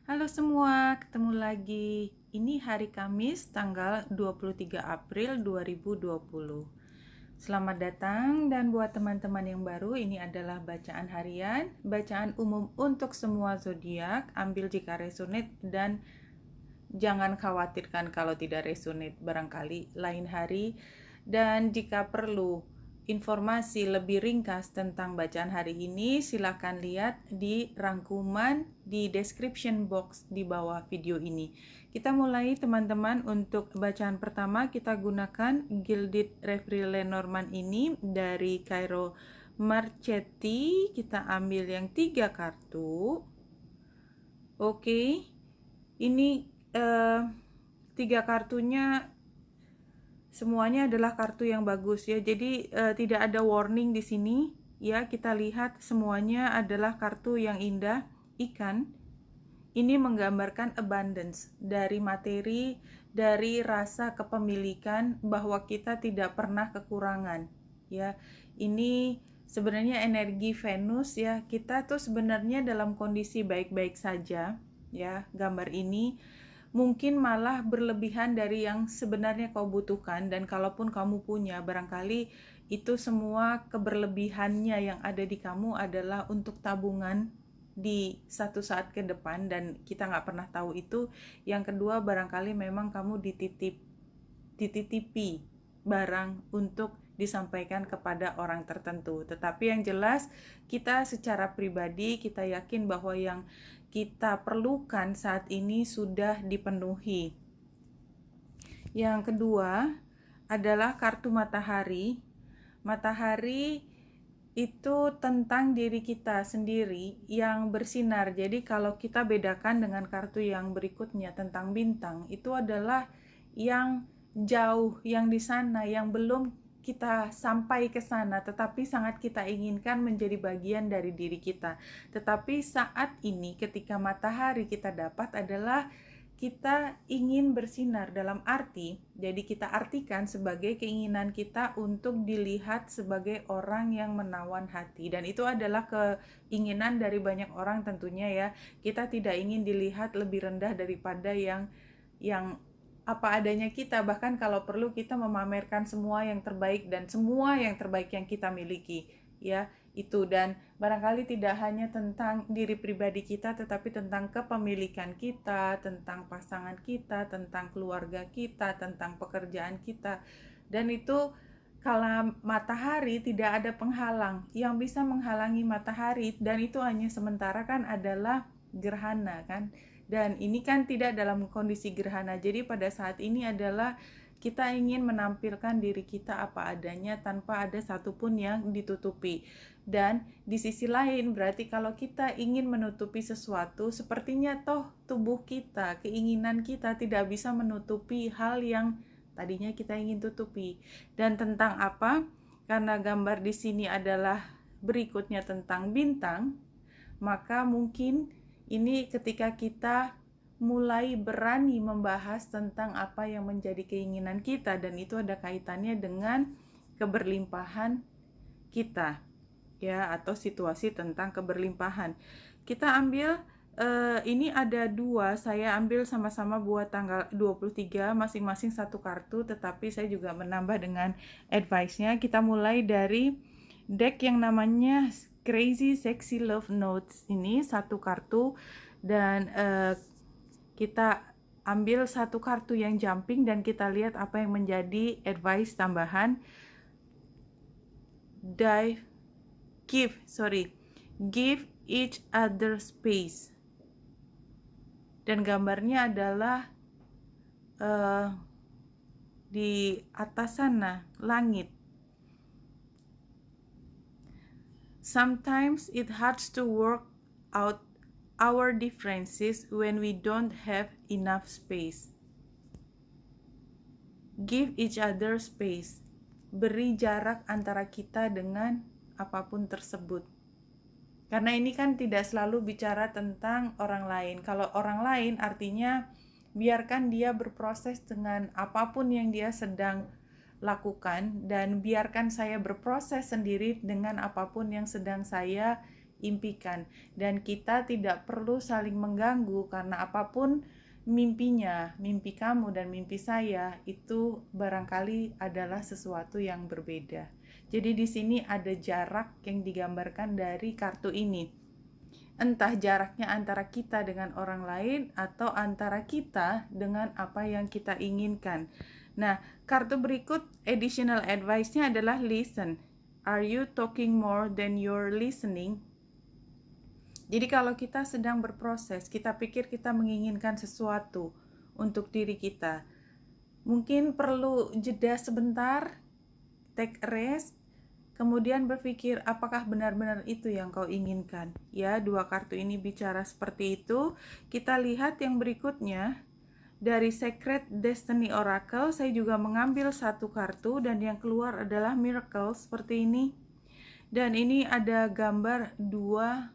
Halo semua, ketemu lagi. Ini hari Kamis tanggal 23 April 2020. Selamat datang dan buat teman-teman yang baru, ini adalah bacaan harian, bacaan umum untuk semua zodiak. Ambil jika resonate dan jangan khawatirkan kalau tidak resonate, barangkali lain hari. Dan jika perlu informasi lebih ringkas tentang bacaan hari ini, silakan lihat di rangkuman di description box di bawah video ini. Kita mulai teman-teman. Untuk bacaan pertama kita gunakan Gilded Reverie Lenormand ini dari Cairo Marchetti. Kita ambil yang 3 kartu. Oke, ini 3 kartunya semuanya adalah kartu yang bagus ya. Jadi tidak ada warning di sini ya. Kita lihat semuanya adalah kartu yang indah. Ikan ini menggambarkan abundance, dari materi, dari rasa kepemilikan, bahwa kita tidak pernah kekurangan ya. Ini sebenarnya energi Venus ya. Kita tuh sebenarnya dalam kondisi baik-baik saja ya. Gambar ini mungkin malah berlebihan dari yang sebenarnya kau butuhkan, dan kalaupun kamu punya, barangkali itu semua keberlebihannya yang ada di kamu adalah untuk tabungan di satu saat ke depan, dan kita nggak pernah tahu itu. Yang kedua, barangkali memang kamu dititipi barang untuk disampaikan kepada orang tertentu. Tetapi yang jelas, kita secara pribadi, kita yakin bahwa yang kita perlukan saat ini sudah dipenuhi. Yang kedua adalah kartu matahari. Matahari itu tentang diri kita sendiri yang bersinar. Jadi kalau kita bedakan dengan kartu yang berikutnya tentang bintang, itu adalah yang jauh, yang di sana, yang belum kita sampai ke sana, tetapi sangat kita inginkan menjadi bagian dari diri kita. Tetapi saat ini ketika matahari kita dapat adalah kita ingin bersinar, dalam arti, jadi kita artikan sebagai keinginan kita untuk dilihat sebagai orang yang menawan hati. Dan itu adalah keinginan dari banyak orang tentunya ya. Kita tidak ingin dilihat lebih rendah daripada yang apa adanya kita. Bahkan kalau perlu kita memamerkan semua yang terbaik dan semua yang terbaik yang kita miliki ya. Itu, dan barangkali tidak hanya tentang diri pribadi kita, tetapi tentang kepemilikan kita, tentang pasangan kita, tentang keluarga kita, tentang pekerjaan kita. Dan itu kalau matahari tidak ada penghalang. Yang bisa menghalangi matahari, dan itu hanya sementara kan, adalah gerhana kan. Dan ini kan tidak dalam kondisi gerhana. Jadi pada saat ini adalah kita ingin menampilkan diri kita apa adanya tanpa ada satupun yang ditutupi. Dan di sisi lain berarti kalau kita ingin menutupi sesuatu, sepertinya toh tubuh kita, keinginan kita tidak bisa menutupi hal yang tadinya kita ingin tutupi. Dan tentang apa? Karena gambar di sini adalah berikutnya tentang bintang, maka mungkin ini ketika kita mulai berani membahas tentang apa yang menjadi keinginan kita, dan itu ada kaitannya dengan keberlimpahan kita ya, atau situasi tentang keberlimpahan. Kita ambil ini ada 2, saya ambil sama-sama buat tanggal 23, masing-masing 1 kartu, tetapi saya juga menambah dengan advice-nya. Kita mulai dari deck yang namanya Crazy Sexy Love Notes. Ini 1 kartu, dan kita ambil 1 kartu yang jumping, dan kita lihat apa yang menjadi advice tambahan. Give each other space. Dan gambarnya adalah di atas sana, langit. Sometimes it hurts to work out our differences when we don't have enough space. Give each other space. Beri jarak antara kita dengan apapun tersebut. Karena ini kan tidak selalu bicara tentang orang lain. Kalau orang lain artinya biarkan dia berproses dengan apapun yang dia sedang lakukan, dan biarkan saya berproses sendiri dengan apapun yang sedang saya impikan, dan kita tidak perlu saling mengganggu karena apapun mimpinya, mimpi kamu dan mimpi saya itu barangkali adalah sesuatu yang berbeda. Jadi di sini ada jarak yang digambarkan dari kartu ini. Entah jaraknya antara kita dengan orang lain atau antara kita dengan apa yang kita inginkan. Nah, kartu berikut additional advice-nya adalah listen. Are you talking more than you're listening? Jadi kalau kita sedang berproses, kita pikir kita menginginkan sesuatu untuk diri kita, mungkin perlu jeda sebentar, take a rest, kemudian berpikir apakah benar-benar itu yang kau inginkan. Ya, dua kartu ini bicara seperti itu. Kita lihat yang berikutnya. Dari Sacred Destiny Oracle, saya juga mengambil satu kartu dan yang keluar adalah Miracle seperti ini. Dan ini ada gambar dua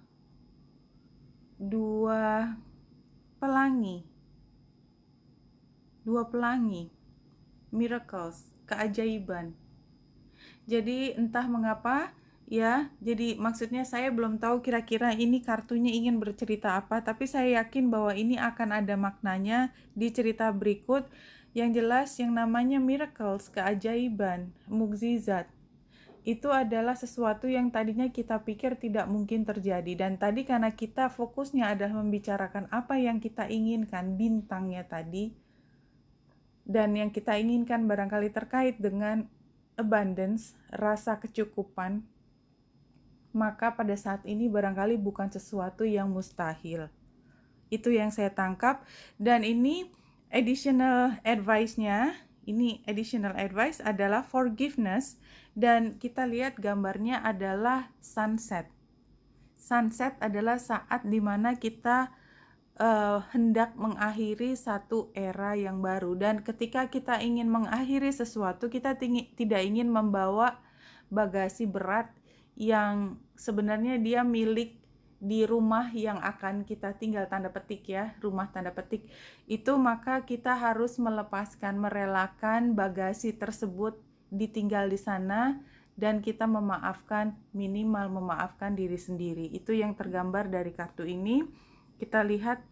pelangi. Dua pelangi. Miracles, keajaiban. Jadi entah mengapa ya, jadi maksudnya saya belum tahu kira-kira ini kartunya ingin bercerita apa, tapi saya yakin bahwa ini akan ada maknanya di cerita berikut. Yang jelas yang namanya miracles, keajaiban, mukjizat, itu adalah sesuatu yang tadinya kita pikir tidak mungkin terjadi, dan tadi karena kita fokusnya adalah membicarakan apa yang kita inginkan, bintangnya tadi, dan yang kita inginkan barangkali terkait dengan abundance, rasa kecukupan, maka pada saat ini barangkali bukan sesuatu yang mustahil. Itu yang saya tangkap. Dan ini additional advice-nya, ini additional advice adalah forgiveness, dan kita lihat gambarnya adalah sunset. Sunset adalah saat dimana kita hendak mengakhiri satu era yang baru, dan ketika kita ingin mengakhiri sesuatu, kita tidak ingin membawa bagasi berat yang sebenarnya dia milik di rumah yang akan kita tinggal, tanda petik ya, rumah tanda petik itu, maka kita harus melepaskan, merelakan bagasi tersebut ditinggal di sana, dan kita memaafkan, minimal memaafkan diri sendiri. Itu yang tergambar dari kartu ini. Kita lihat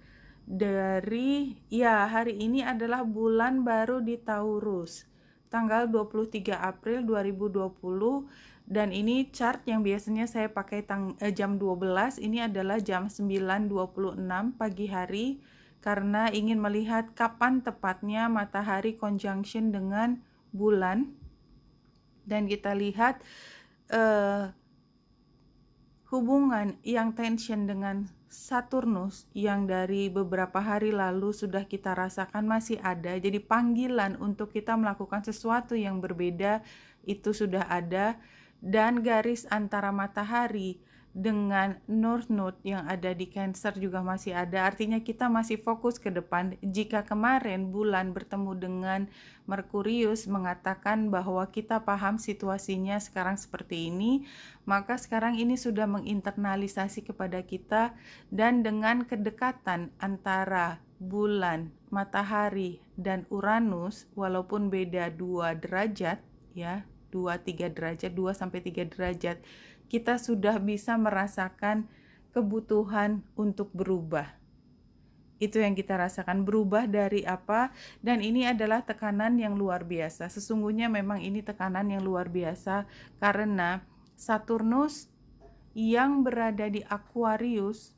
dari, ya, hari ini adalah bulan baru di Taurus, tanggal 23 April 2020, dan ini chart yang biasanya saya pakai jam 12, ini adalah jam 9.26 pagi hari, karena ingin melihat kapan tepatnya matahari conjunction dengan bulan. Dan kita lihat hubungan yang tension dengan Saturnus yang dari beberapa hari lalu sudah kita rasakan masih ada. Jadi panggilan untuk kita melakukan sesuatu yang berbeda itu sudah ada, dan garis antara matahari dengan North Node yang ada di Cancer juga masih ada. Artinya kita masih fokus ke depan. Jika kemarin bulan bertemu dengan Merkurius mengatakan bahwa kita paham situasinya sekarang seperti ini, maka sekarang ini sudah menginternalisasi kepada kita, dan dengan kedekatan antara bulan, matahari, dan Uranus, walaupun beda 2 derajat ya, 2-3 derajat, 2-3 derajat, kita sudah bisa merasakan kebutuhan untuk berubah. Itu yang kita rasakan, berubah dari apa, dan ini adalah tekanan yang luar biasa. Sesungguhnya memang ini tekanan yang luar biasa, karena Saturnus yang berada di Aquarius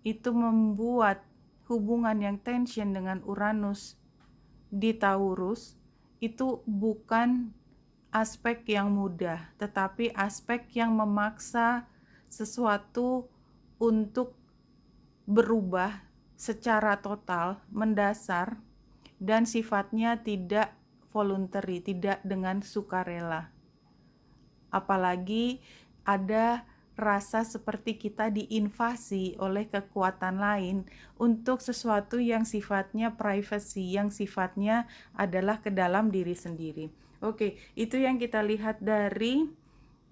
itu membuat hubungan yang tension dengan Uranus di Taurus itu bukan aspek yang mudah, tetapi aspek yang memaksa sesuatu untuk berubah secara total, mendasar, dan sifatnya tidak voluntary, tidak dengan sukarela. Apalagi ada rasa seperti kita diinvasi oleh kekuatan lain untuk sesuatu yang sifatnya privacy, yang sifatnya adalah ke dalam diri sendiri. Oke, itu yang kita lihat dari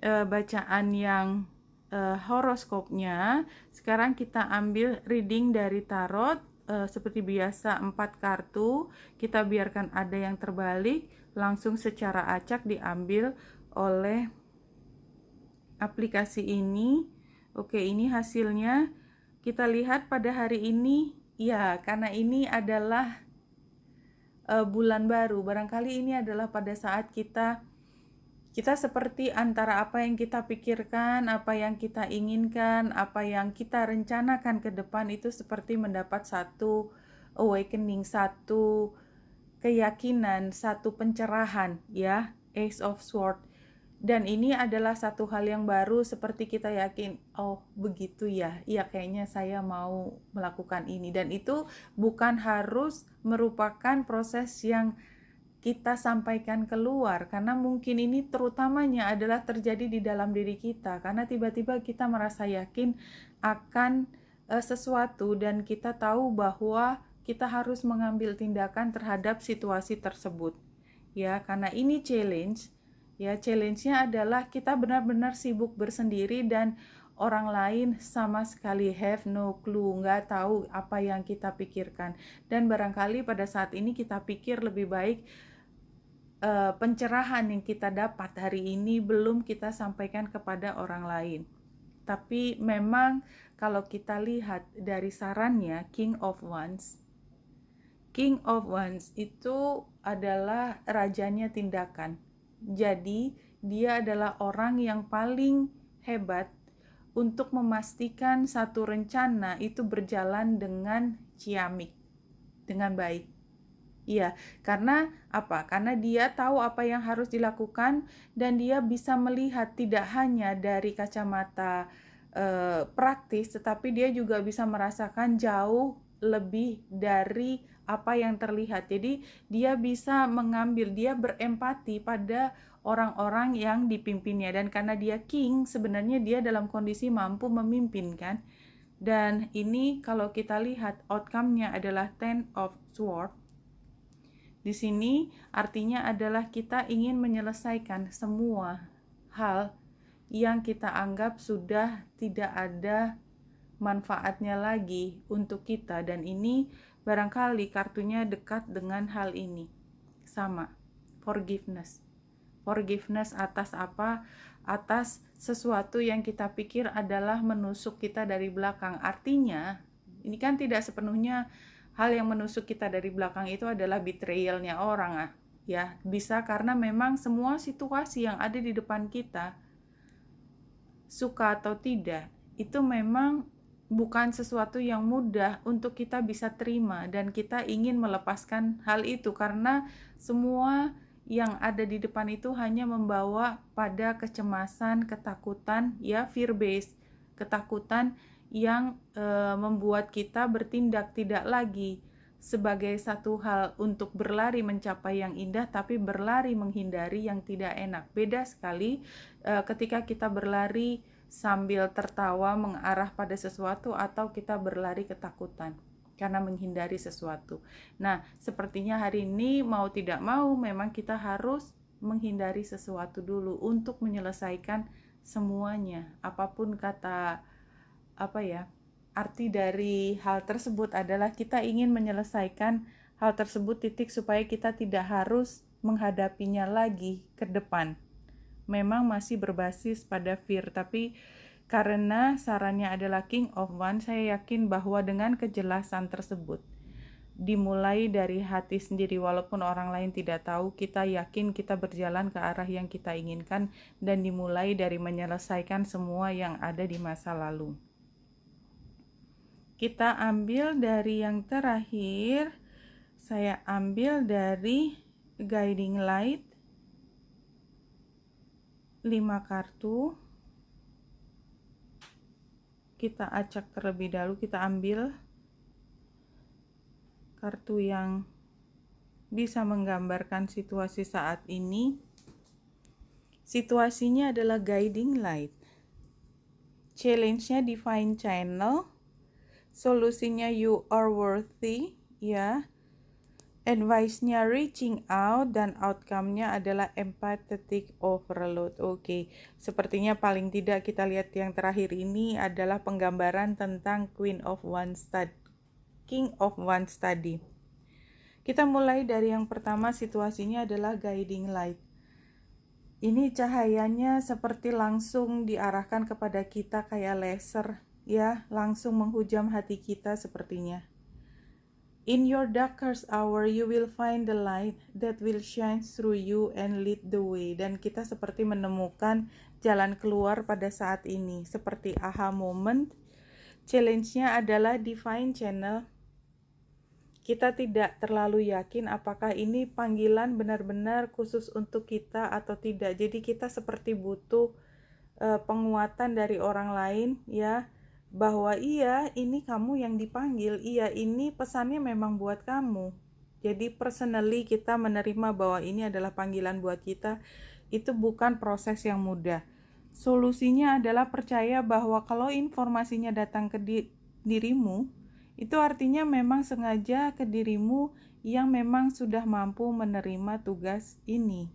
bacaan yang horoskopnya. Sekarang kita ambil reading dari tarot. Seperti biasa 4 kartu, kita biarkan ada yang terbalik, langsung secara acak diambil oleh aplikasi ini. Oke, ini hasilnya. Kita lihat pada hari ini, ya, karena ini adalah bulan baru. Barangkali ini adalah pada saat kita seperti antara apa yang kita pikirkan, apa yang kita inginkan, apa yang kita rencanakan ke depan itu seperti mendapat satu awakening, satu keyakinan, satu pencerahan, ya, Ace of Swords. Dan ini adalah satu hal yang baru, seperti kita yakin, oh begitu ya, iya kayaknya saya mau melakukan ini. Dan itu bukan harus merupakan proses yang kita sampaikan keluar, karena mungkin ini terutamanya adalah terjadi di dalam diri kita, karena tiba-tiba kita merasa yakin akan sesuatu dan kita tahu bahwa kita harus mengambil tindakan terhadap situasi tersebut, ya, karena ini challenge. Ya, challenge-nya adalah kita benar-benar sibuk bersendiri dan orang lain sama sekali have no clue, nggak tahu apa yang kita pikirkan. Dan barangkali pada saat ini kita pikir lebih baik pencerahan yang kita dapat hari ini belum kita sampaikan kepada orang lain. Tapi memang kalau kita lihat dari sarannya King of Wands itu adalah rajanya tindakan. Jadi dia adalah orang yang paling hebat untuk memastikan satu rencana itu berjalan dengan ciamik, dengan baik. Iya, karena apa? Karena dia tahu apa yang harus dilakukan dan dia bisa melihat tidak hanya dari kacamata praktis, tetapi dia juga bisa merasakan jauh lebih dari apa yang terlihat. Jadi dia bisa mengambil, dia berempati pada orang-orang yang dipimpinnya. Dan karena dia king, sebenarnya dia dalam kondisi mampu memimpin, kan? Dan ini kalau kita lihat outcome-nya adalah Ten of Swords. Di sini artinya adalah kita ingin menyelesaikan semua hal yang kita anggap sudah tidak ada manfaatnya lagi untuk kita, dan ini barangkali kartunya dekat dengan hal ini. Sama, forgiveness atas apa? Atas sesuatu yang kita pikir adalah menusuk kita dari belakang. Artinya ini kan tidak sepenuhnya hal yang menusuk kita dari belakang itu adalah betrayalnya orang, ya. Bisa karena memang semua situasi yang ada di depan kita, suka atau tidak, itu memang bukan sesuatu yang mudah untuk kita bisa terima, dan kita ingin melepaskan hal itu karena semua yang ada di depan itu hanya membawa pada kecemasan, ketakutan, ya, fear based, ketakutan yang membuat kita bertindak tidak lagi sebagai satu hal untuk berlari mencapai yang indah, tapi berlari menghindari yang tidak enak. Beda sekali ketika kita berlari sambil tertawa mengarah pada sesuatu, atau kita berlari ketakutan karena menghindari sesuatu. Nah, sepertinya hari ini mau tidak mau memang kita harus menghindari sesuatu dulu untuk menyelesaikan semuanya. Apapun kata arti dari hal tersebut adalah kita ingin menyelesaikan hal tersebut supaya kita tidak harus menghadapinya lagi ke depan. Memang masih berbasis pada fear, tapi karena sarannya adalah King of Wands, saya yakin bahwa dengan kejelasan tersebut dimulai dari hati sendiri, walaupun orang lain tidak tahu, kita yakin kita berjalan ke arah yang kita inginkan, dan dimulai dari menyelesaikan semua yang ada di masa lalu. Kita ambil dari yang terakhir, saya ambil dari Guiding Light, 5 kartu. Kita acak terlebih dahulu, kita ambil kartu yang bisa menggambarkan situasi saat ini. Situasinya adalah Guiding Light. Challenge-nya Divine Channel. Solusinya you are worthy, ya. Advice-nya reaching out, dan outcome-nya adalah empathetic overload. Oke, sepertinya paling tidak kita lihat yang terakhir ini adalah penggambaran tentang King of Wands tadi. Kita mulai dari yang pertama, situasinya adalah Guiding Light. Ini cahayanya seperti langsung diarahkan kepada kita kayak laser, ya, langsung menghujam hati kita sepertinya. In your darkest hour, you will find the light that will shine through you and lead the way. Dan kita seperti menemukan jalan keluar pada saat ini, seperti aha moment. Challenge-nya adalah Divine Channel. Kita tidak terlalu yakin apakah ini panggilan benar-benar khusus untuk kita atau tidak. Jadi kita seperti butuh penguatan dari orang lain, ya, bahwa iya ini kamu yang dipanggil, iya ini pesannya memang buat kamu. Jadi personally kita menerima bahwa ini adalah panggilan buat kita. Itu bukan proses yang mudah. Solusinya adalah percaya bahwa kalau informasinya datang ke dirimu, itu artinya memang sengaja ke dirimu yang memang sudah mampu menerima tugas ini,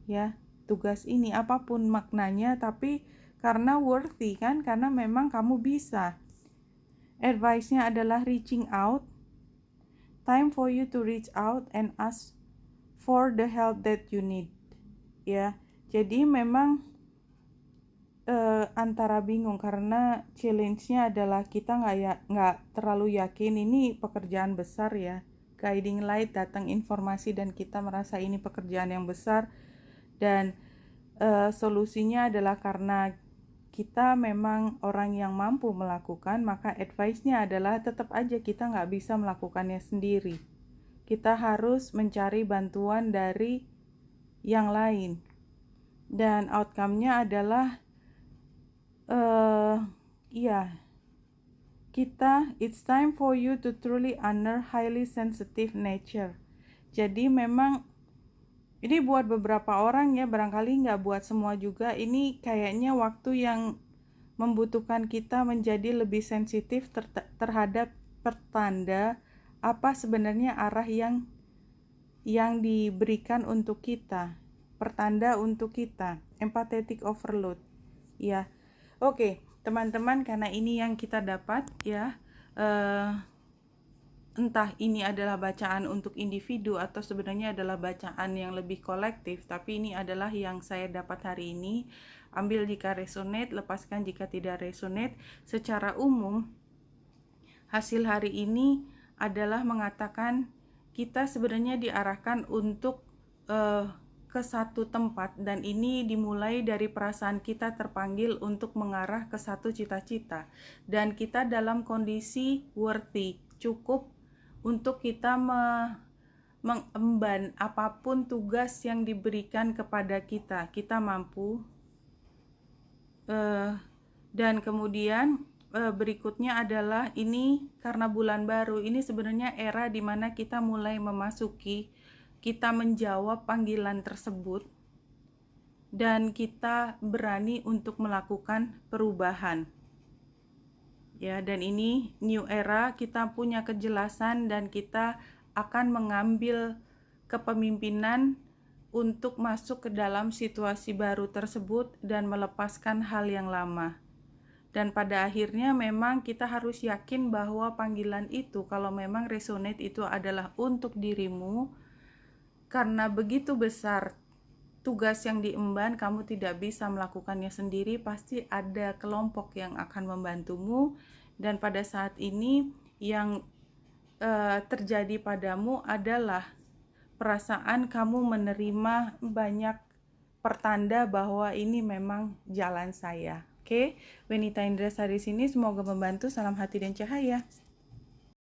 ya, tugas ini apapun maknanya, tapi karena worthy kan, karena memang kamu bisa. Advice-nya adalah reaching out. Time for you to reach out and ask for the help that you need, ya. Jadi memang antara bingung karena challenge-nya adalah kita nggak terlalu yakin ini pekerjaan besar, ya. Guiding light, datang informasi dan kita merasa ini pekerjaan yang besar, dan solusinya adalah karena kita memang orang yang mampu melakukan, maka advice-nya adalah tetap aja kita nggak bisa melakukannya sendiri. Kita harus mencari bantuan dari yang lain, dan outcome-nya adalah it's time for you to truly honor highly sensitive nature. Jadi memang ini buat beberapa orang, ya, barangkali nggak buat semua juga. Ini kayaknya waktu yang membutuhkan kita menjadi lebih sensitif terhadap pertanda apa sebenarnya arah yang diberikan untuk kita, pertanda untuk kita, empathetic overload, ya. Oke, teman-teman, karena ini yang kita dapat, ya, entah ini adalah bacaan untuk individu atau sebenarnya adalah bacaan yang lebih kolektif, tapi ini adalah yang saya dapat hari ini. Ambil jika resonate, lepaskan jika tidak resonate. Secara umum, hasil hari ini adalah mengatakan kita sebenarnya diarahkan untuk ke satu tempat, dan ini dimulai dari perasaan kita terpanggil untuk mengarah ke satu cita-cita, dan kita dalam kondisi worthy, cukup untuk kita mengemban apapun tugas yang diberikan kepada kita. Kita mampu. Dan kemudian berikutnya adalah ini karena bulan baru, ini sebenarnya era di mana kita mulai memasuki, kita menjawab panggilan tersebut, dan kita berani untuk melakukan perubahan, ya. Dan ini new era, kita punya kejelasan dan kita akan mengambil kepemimpinan untuk masuk ke dalam situasi baru tersebut dan melepaskan hal yang lama. Dan pada akhirnya memang kita harus yakin bahwa panggilan itu, kalau memang resonate, itu adalah untuk dirimu. Karena begitu besar tugas yang diemban, kamu tidak bisa melakukannya sendiri, pasti ada kelompok yang akan membantumu. Dan pada saat ini yang terjadi padamu adalah perasaan kamu menerima banyak pertanda bahwa ini memang jalan saya. Oke, Wenita Indra di sini, semoga membantu. Salam hati dan cahaya.